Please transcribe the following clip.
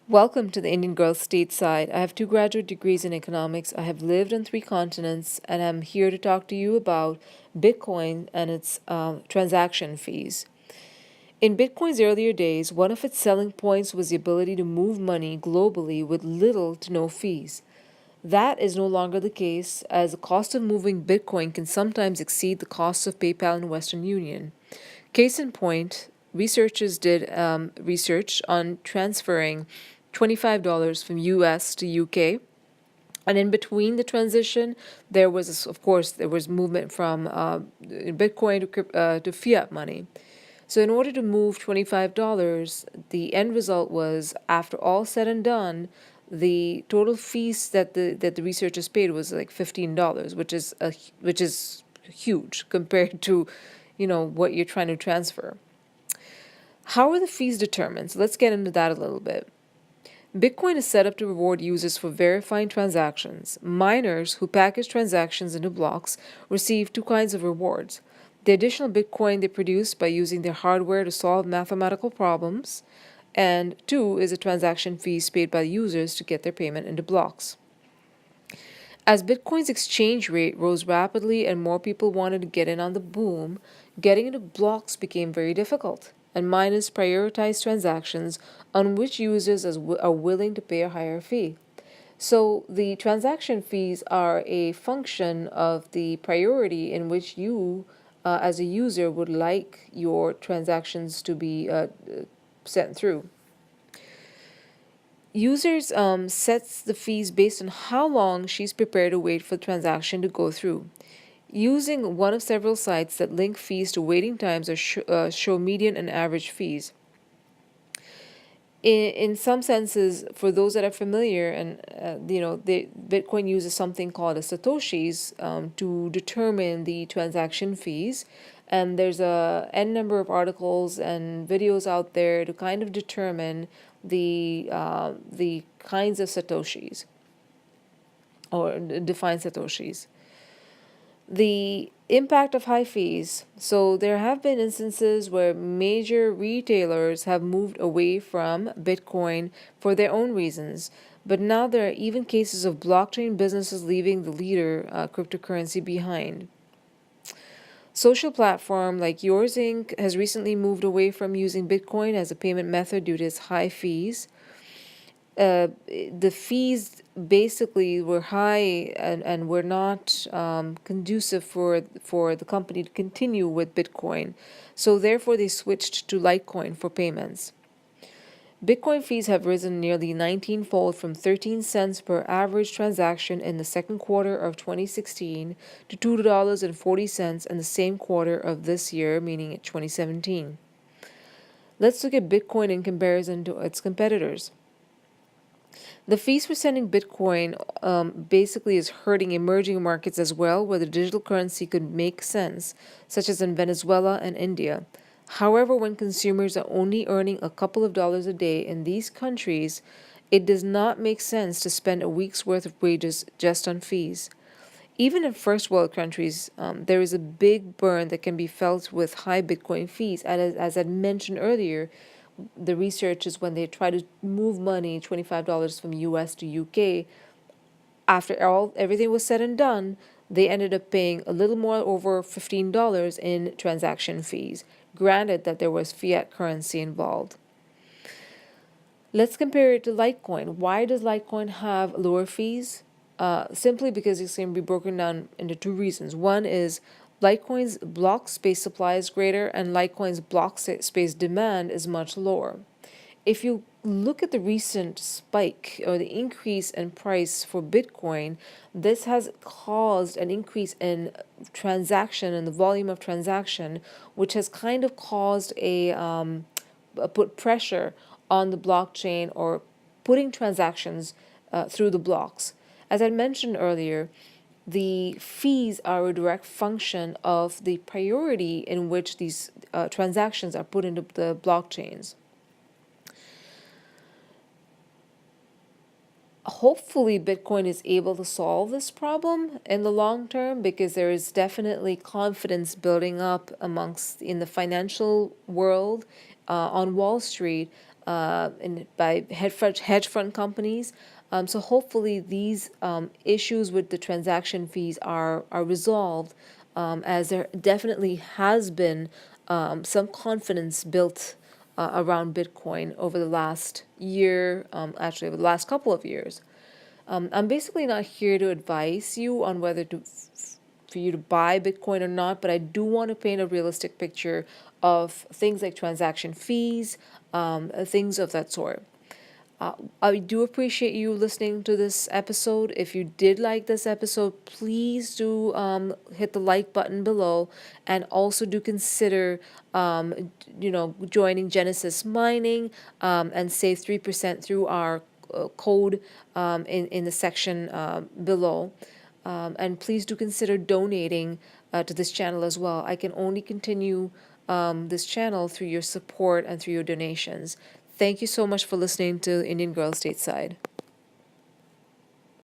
Welcome to the Indian Girl Stateside. I have two graduate degrees in economics. I have lived on three continents, and I'm here to talk to you about Bitcoin and its transaction fees. In Bitcoin's earlier days, one of its selling points was the ability to move money globally with little to no fees. That is no longer the case, as the cost of moving Bitcoin can sometimes exceed the cost of PayPal and Western Union. Case in point, researchers did research on transferring $25 from US to UK. And in between the transition, there was, of course, there was movement from Bitcoin to fiat money. So in order to move $25, the end result was, after all said and done, the total fees that the researchers paid was like $15, which is huge compared to, what you're trying to transfer. How are the fees determined? So let's get into that a little bit. Bitcoin is set up to reward users for verifying transactions. Miners who package transactions into blocks receive two kinds of rewards: the additional Bitcoin they produce by using their hardware to solve mathematical problems, and two is the transaction fees paid by users to get their payment into blocks. As Bitcoin's exchange rate rose rapidly and more people wanted to get in on the boom, getting into blocks became very difficult, and miners prioritized transactions on which users are willing to pay a higher fee. So the transaction fees are a function of the priority in which you, as a user, would like your transactions to be sent through. Users sets the fees based on how long she's prepared to wait for the transaction to go through. Using one of several sites that link fees to waiting times or show median and average fees. In some senses, for those that are familiar, and Bitcoin uses something called a satoshis to determine the transaction fees, and there's a n number of articles and videos out there to kind of determine the kinds of satoshis or define satoshis. The impact of high fees. So there have been instances where major retailers have moved away from Bitcoin for their own reasons, but now there are even cases of blockchain businesses leaving the leader cryptocurrency behind. Social platform like Yours Inc. has recently moved away from using Bitcoin as a payment method due to its high fees. The fees basically were high and were not conducive for the company to continue with Bitcoin. So therefore they switched to Litecoin for payments. Bitcoin fees have risen nearly 19-fold from 13 cents per average transaction in the second quarter of 2016 to $2.40 in the same quarter of this year, meaning 2017. Let's look at Bitcoin in comparison to its competitors. The fees for sending Bitcoin basically is hurting emerging markets as well, where the digital currency could make sense, such as in Venezuela and India. However, when consumers are only earning a couple of dollars a day in these countries, it does not make sense to spend a week's worth of wages just on fees. Even in first world countries, there is a big burn that can be felt with high Bitcoin fees. And as I mentioned earlier, the research is when they try to move money, $25 from US to UK, after everything was said and done, they ended up paying a little more over $15 in transaction fees, granted that there was fiat currency involved. Let's compare it to Litecoin. Why does Litecoin have lower fees? Simply because it's going to be broken down into two reasons. One is Litecoin's block space supply is greater, and Litecoin's block space demand is much lower. If you look at the recent spike or the increase in price for Bitcoin, this has caused an increase in transaction and the volume of transaction, which has kind of caused put pressure on the blockchain or putting transactions through the blocks. As I mentioned earlier, the fees are a direct function of the priority in which these transactions are put into the blockchains. Hopefully Bitcoin is able to solve this problem in the long term, because there is definitely confidence building up amongst in the financial world on Wall Street by hedge fund companies. So hopefully these issues with the transaction fees are resolved, as there definitely has been some confidence built around Bitcoin over the last year, actually over the last couple of years. I'm basically not here to advise you on whether for you to buy Bitcoin or not, but I do want to paint a realistic picture of things like transaction fees, things of that sort. I do appreciate you listening to this episode. If you did like this episode, please do hit the like button below, and also do consider, joining Genesis Mining, and save 3% through our code in the section below. And please do consider donating to this channel as well. I can only continue this channel through your support and through your donations. Thank you so much for listening to Indian Girl Stateside.